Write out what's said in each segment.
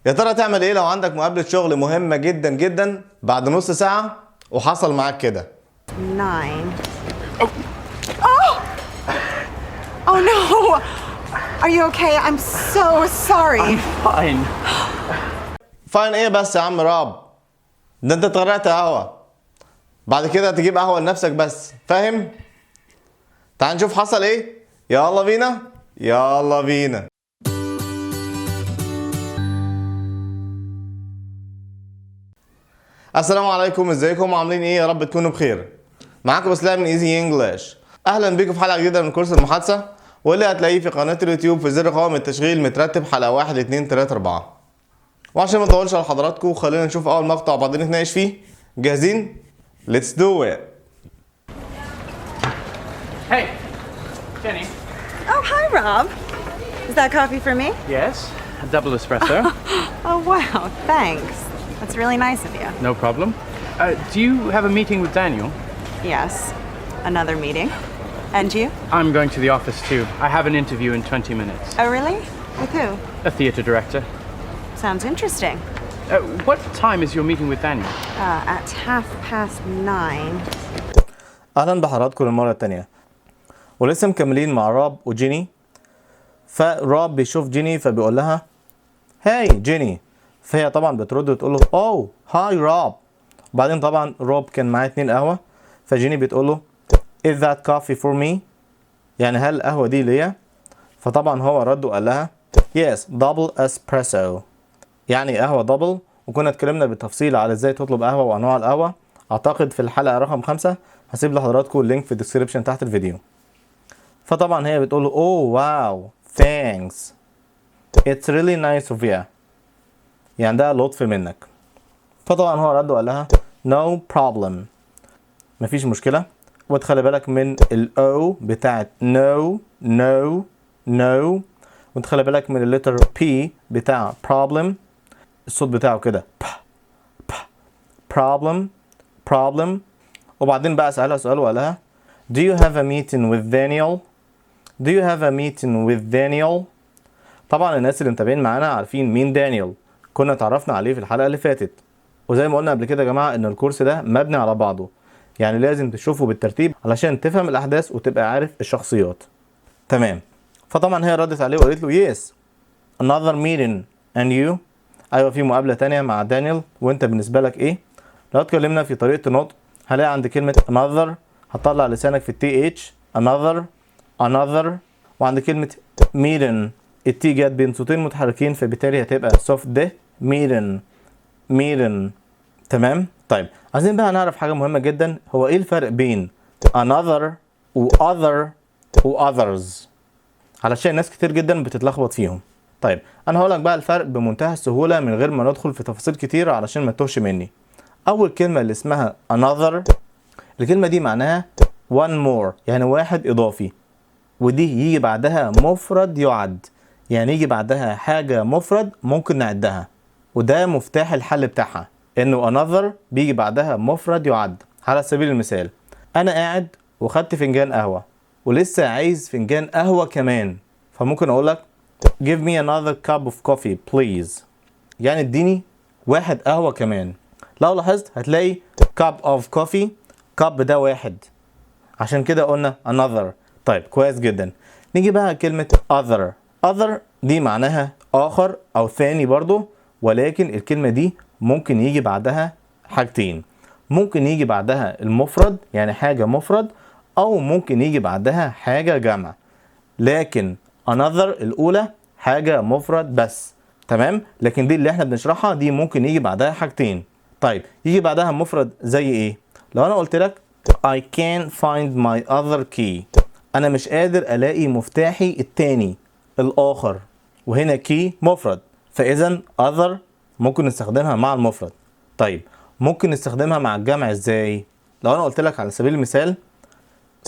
يا ترى تعمل ايه لو عندك مقابلة شغل مهمة جدا جدا بعد نص ساعة وحصل معاك كده؟ 9. Oh no! Are you okay? I'm so sorry. Fine. فاين ايه بس يا عم راب؟ ده انت اتغرقت قهوة. بعد كده تجيب قهوة لنفسك بس، فاهم؟ تعال نشوف حصل ايه؟ يلا بينا يلا بينا. السلام عليكم، ازيكم عاملين ايه؟ يا رب تكونوا بخير. معاكم اسلام من ايزي انجلش. اهلا بيكم في حلقه جديده من كورس المحادثه، واللي هتلاقيه في قناه اليوتيوب في زر قوائم التشغيل مترتب حلقه 1 2 3 4. وعشان ما نطولش على حضراتكم خلينا نشوف اول مقطع وبعدين نتناقش فيه. جاهزين؟ Let's do it. Hey, Jenny. Oh, hi, Rob. Is that coffee for me? Yes, a double espresso. Oh, wow. Thanks. That's really nice of you. No problem. Do you have a meeting with Daniel? Yes. Another meeting. And you? I'm going to the office too. I have an interview in 20 minutes. Oh, really? With who? A theatre director. Sounds interesting. What time is your meeting with Daniel? At 9:30. اهلا بحضراتكم المره الثانيه، ولسه مكملين مع راب وجيني. فراب بيشوف جيني فبيقول لها هاي جيني، فهي طبعا بترد وتقول له اوه هاي راب. وبعدين طبعا روب كان معاه 2 قهوه، فجيني بتقول له is that coffee for me؟ يعني هل القهوه دي ليا؟ فطبعا هو رد وقال لها yes double espresso، يعني قهوه دبل. وكنا اتكلمنا بالتفصيل على ازاي تطلب قهوه وانواع القهوه، اعتقد في الحلقه رقم 5. هسيب لحضراتكم اللينك في الديسكريبشن تحت الفيديو. فطبعا هي بتقول له اوه واو thanks it's really nice of you، يعني ده لطف منك. فطبعا هو رد وقال لها no problem، مفيش مشكله. وتخلي بالك من الاو بتاعت no، وتخلي بالك من اللتر P بتاع problem، الصوت بتاعه كده problem. وبعدين بقى سألها سؤال وقال لها do you have a meeting with Daniel؟ طبعا الناس اللي متابعين معانا عارفين مين دانيال، كنا اتعرفنا عليه في الحلقة اللي فاتت. وزي ما قلنا قبل كده يا جماعة ان الكورس ده مبني على بعضه، يعني لازم تشوفه بالترتيب علشان تفهم الاحداث وتبقى عارف الشخصيات. تمام. فطبعا هي ردت عليه وقالت له yes another meeting and you، ايوه في مقابله تانية مع دانيال، وانت بالنسبه لك ايه؟ لو اتكلمنا في طريقه النطق هلاقي عند كلمه another هتطلع لسانك في التي اتش another، وعند كلمه meeting التي جت بين صوتين متحركين فبالتالي هتبقى soft ده meeting. تمام. طيب عايزين بقى نعرف حاجه مهمه جدا، هو ايه الفرق بين another و other و others، علشان ناس كتير جدا بتتلخبط فيهم. طيب انا هقولك بقى الفرق بمنتهى السهوله من غير ما ندخل في تفاصيل كتيره علشان ما تتوهش مني. اول كلمه اللي اسمها another، الكلمه دي معناها one more، يعني واحد اضافي، ودي يجي بعدها مفرد يعد، يعني يجي بعدها حاجه مفرد ممكن نعدها، وده مفتاح الحل بتاعها، انه another بيجي بعدها مفرد يعد. على سبيل المثال انا قاعد وخدت فنجان قهوه ولسه عايز فنجان قهوه كمان، فممكن اقولك give me another cup of coffee please، يعني اديني واحد قهوة كمان. لو لاحظت هتلاقي cup of coffee، cup ده واحد، عشان كده قلنا another. طيب كويس جدا. نيجي بقى كلمة other دي معناها آخر أو ثاني برضو، ولكن الكلمة دي ممكن يجي بعدها حاجتين، ممكن يجي بعدها المفرد يعني حاجة مفرد، أو ممكن يجي بعدها حاجة جمع، لكن another الأولى حاجة مفرد بس. تمام. لكن دي اللي احنا بنشرحها دي ممكن يجي بعدها حاجتين. طيب يجي بعدها مفرد زي ايه؟ لو انا قلت لك I can't find my other key، انا مش قادر الاقي مفتاحي التاني الاخر، وهنا key مفرد، فاذا other ممكن نستخدمها مع المفرد. طيب ممكن نستخدمها مع الجمع ازاي؟ لو انا قلت لك على سبيل المثال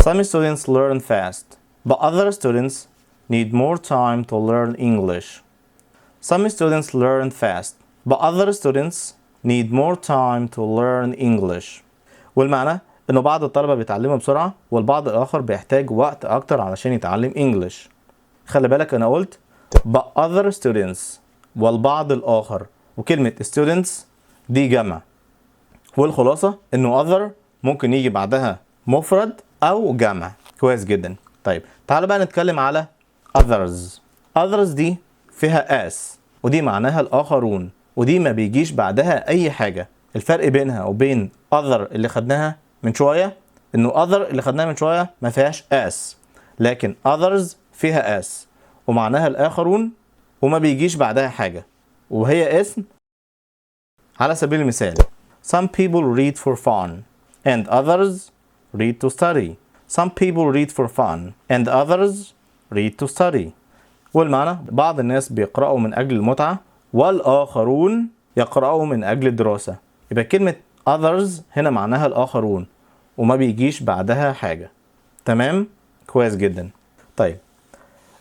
some students learn fast but other students need more time to learn English. Some students learn fast, but other students need more time to learn English. والمعنى إنه بعض الطلبة بيتعلموا بسرعة والبعض الآخر بيحتاج وقت أكتر علشان يتعلم English. خلي بالك أنا قلت but other students، والبعض الآخر، وكلمة students دي جمع، والخلاصة إنه other ممكن يجي بعدها مفرد أو جمع. كويس جدا. طيب تعالوا بقى نتكلم على others. others دي فيها as، ودي معناها الآخرون، ودي ما بيجيش بعدها أي حاجة. الفرق بينها وبين other اللي خدناها من شوية إنه other اللي خدناها من شوية ما فيهاش as، لكن others فيها as ومعناها الآخرون وما بيجيش بعدها حاجة، وهي اسم. على سبيل المثال some people read for fun and others read to study. some people read for fun and others read to study. والمعنى بعض الناس بيقرأوا من أجل المتعة والآخرون يقرأوا من أجل الدراسة. يبقى كلمة others هنا معناها الآخرون وما بيجيش بعدها حاجة. تمام؟ كويس جدا. طيب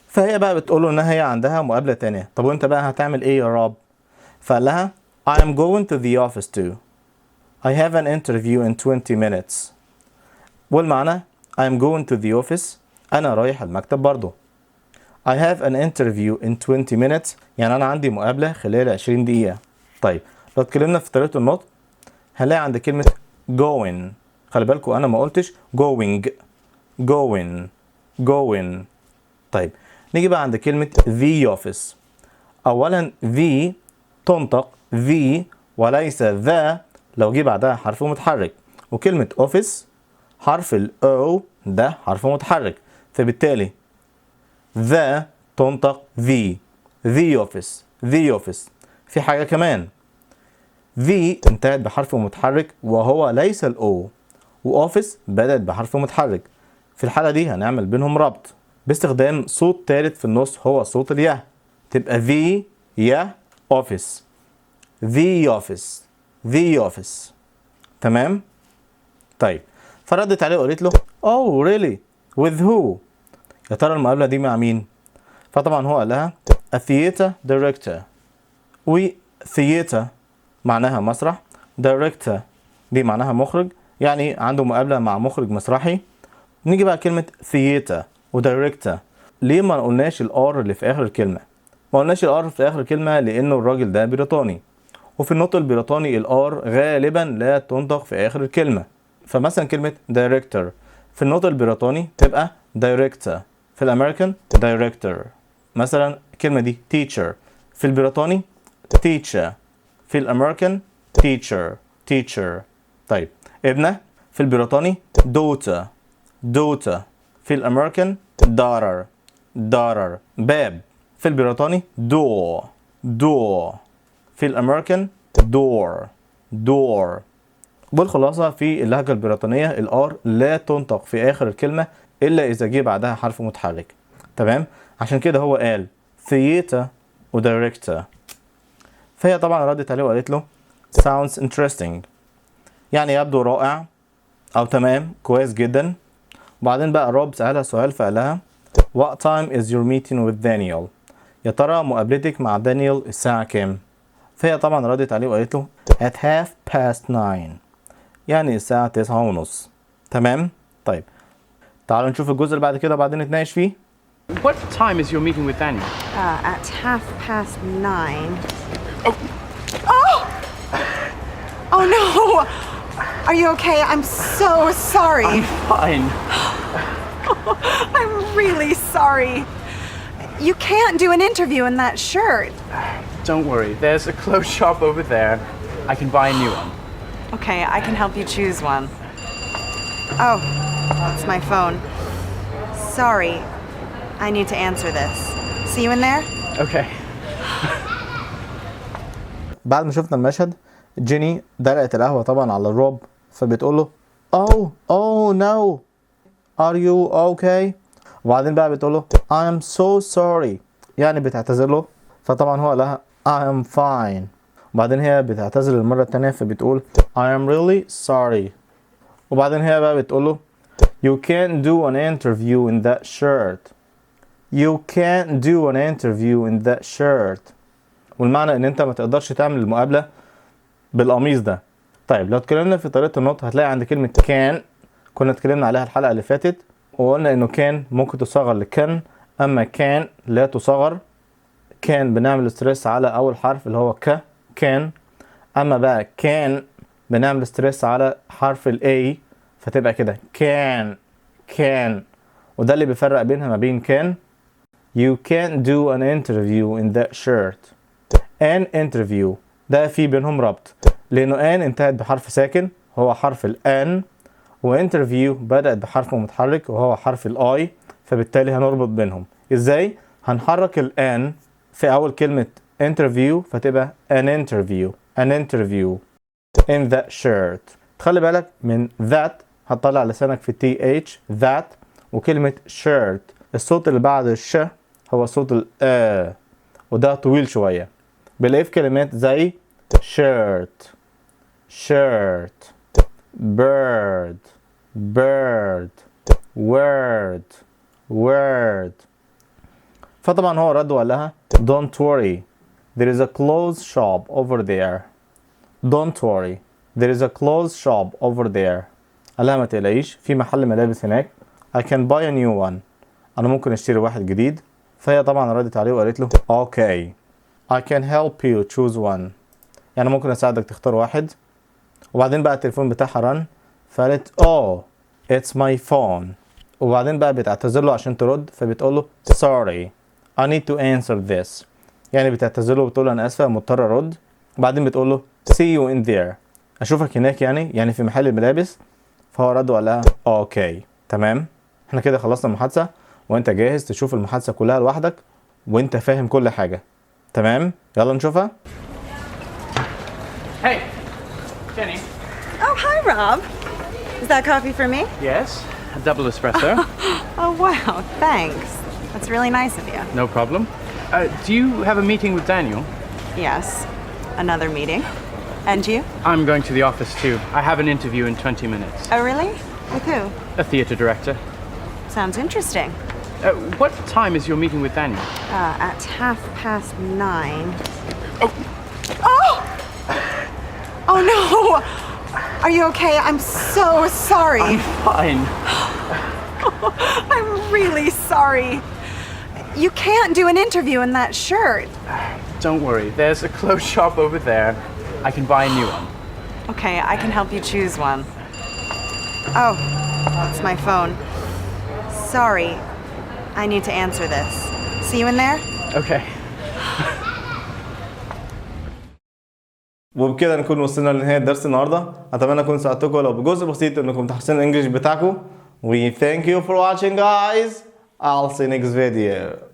فهي بقى بتقوله إنها هي عندها مقابلة تانية. طب وانت بقى هتعمل ايه يا راب؟ فقال لها I am going to the office too. I have an interview in 20 minutes. والمعنى I am going to the office أنا رايح المكتب برضو. I have an interview in 20 minutes يعني أنا عندي مقابلة خلال 20 دقيقة. طيب لو اتكلمنا في طريقة النطق هنلاقي عند كلمة going، خلي بالكم أنا ما قلتش going. طيب نيجي بقى عند كلمة the office. أولا the تنطق the وليس the لو جه بعدها حرف متحرك، وكلمة office حرف ال O ده حرف متحرك، فبالتالي the تنطق the office. في حاجة كمان the انتهت بحرف متحرك وهو ليس ال O، وoffice بدأت بحرف متحرك. في الحالة دي هنعمل بينهم ربط باستخدام صوت ثالث في النص هو صوت الياء، تبقى the يا office. the office. تمام؟ طيب فردت عليه وقالت له oh really with who؟ يا ترى المقابلة دي مع مين؟ فطبعا هو قال لها a theater director. و theater معناها مسرح، director دي معناها مخرج، يعني عنده مقابلة مع مخرج مسرحي. نيجي بقى كلمة theater ودايركتور. ليه ما قلناش الار اللي في اخر الكلمة؟ ما قلناش الار في اخر الكلمة لانه الراجل ده بريطاني، وفي النطق البريطاني الار غالبا لا تنطق في اخر الكلمة. فمثلا كلمة دايركتور في النطق البريطاني تبقى دايركتور، في الامريكان دايركتور. مثلا الكلمة دي teacher في البريطاني teacher، في الامريكان teacher. طيب ابنة في البريطاني daughter، في الامريكان daughter. باب في البريطاني door، في الامريكان door. بالخلاصة في اللهجة البريطانية الار لا تنطق في اخر الكلمة الا اذا جه بعدها حرف متحرك. تمام؟ عشان كده هو قال theater ودايركتور. فهي طبعا ردت عليه وقالت له sounds interesting يعني يبدو رائع او تمام كويس جدا. وبعدين بقى روب سألها سؤال فقال لها what time is your meeting with Daniel؟ يا ترى مقابلتك مع دانيال الساعة كام؟ فهي طبعا ردت عليه وقالت له at 9:30 يعني الساعة 9:30. تمام؟ طيب تعالوا نشوف الجزء اللي بعد كده وبعدين نتناقش فيه. What time is your meeting with Daniel? At 9:30. Oh no! Are you okay? I'm so sorry. Fine. I'm really sorry. You can't do an interview in that shirt. Don't worry, there's a clothes shop over there. I can buy a new one. Okay, I can help you choose one. Oh, it's my phone. Sorry. I need to answer this. See you in there? Okay. بعد ما شفنا المشهد جيني دلقت القهوة طبعا على روب، فبتقول له oh no are you okay؟ وبعدين بقى بتقول له I am so sorry يعني بتعتذر له، فطبعا هو لها I am fine. وبعدين هي بتعتذر المرة التانية فبتقول I am really sorry. وبعدين هي بقى بتقول له You can't do an interview in that shirt. والمعنى ان انت ما تقدرش تعمل المقابلة بالقميص ده. طيب لو اتكلمنا في طريقة النطق هتلاقي عند كلمة كان كنا اتكلمنا عليها الحلقة اللي فاتت وقلنا انه كان ممكن تصغر لكن، اما كان لا تصغر كان بنعمل ستريس على أول حرف اللي هو ك كان. أما بقى كان بنعمل ستريس على حرف ال A فتبقى كده كان. وده اللي بيفرق بينها ما بين كان. You can't do an interview in that shirt. An interview ده في بينهم ربط لأنه an انتهت بحرف ساكن هو حرف ال N، وانترفيو بدأت بحرف متحرك وهو حرف ال I، فبالتالي هنربط بينهم. ازاي؟ هنحرك ال N في أول كلمة interview فتبقى an interview in that shirt. تخلي بالك من that هتطلع لسانك في TH that، وكلمة shirt الصوت اللي بعد الش هو صوت ال وده طويل شوية. بنلاقيه في كلمات زي shirt bird word. فطبعا هو رد وقال لها don't worry there is a clothes shop over there. don't worry there is a clothes shop over there. قال لها ما تقلقيش في محل ملابس هناك. I can buy a new one. أنا ممكن أشتري واحد جديد. فهي طبعا ردت عليه وقالت له okay I can help you choose one. يعني ممكن أساعدك تختار واحد. وبعدين بقى التليفون بتاعها رن فقالت oh it's my phone. وبعدين بقى بتعتذر له عشان ترد فبتقول له sorry I need to answer this. يعني بتعتذر له وبتقول له أنا آسفة مضطر أرد. وبعدين بتقول له see you in there. أشوفك هناك يعني في محل الملابس. فهو رد وقال لها اوكي تمام. احنا كده خلصنا المحادثة وانت جاهز تشوف المحادثة كلها لوحدك وانت فاهم كل حاجة. تمام يلا نشوفها. Hey, Jenny. Oh, hi, Rob. Is that coffee for me? Yes, a double espresso. Oh, wow, thanks. That's really nice of you. No problem. Do you have a meeting with Daniel? Yes, another meeting. And you? I'm going to the office too. I have an interview in 20 minutes. Oh, really? With who? A theatre director. Sounds interesting. What time is your meeting with Daniel? At 9:30. Oh, Oh! Oh no! Are you okay? I'm so sorry. fine. I'm really sorry. You can't do an interview in that shirt. Don't worry, there's a clothes shop over there. I can buy a new one. Okay, I can help you choose one. Oh, it's my phone. Sorry. I need to answer this. See you in there? Okay. وبكده نكون وصلنا لنهاية درس النهاردة. أتمنى أكون ساعدتكم ولو بجزء بسيط إنكم تحسنوا الإنجليش بتاعكم. We thank you for watching guys. I'll see you next video.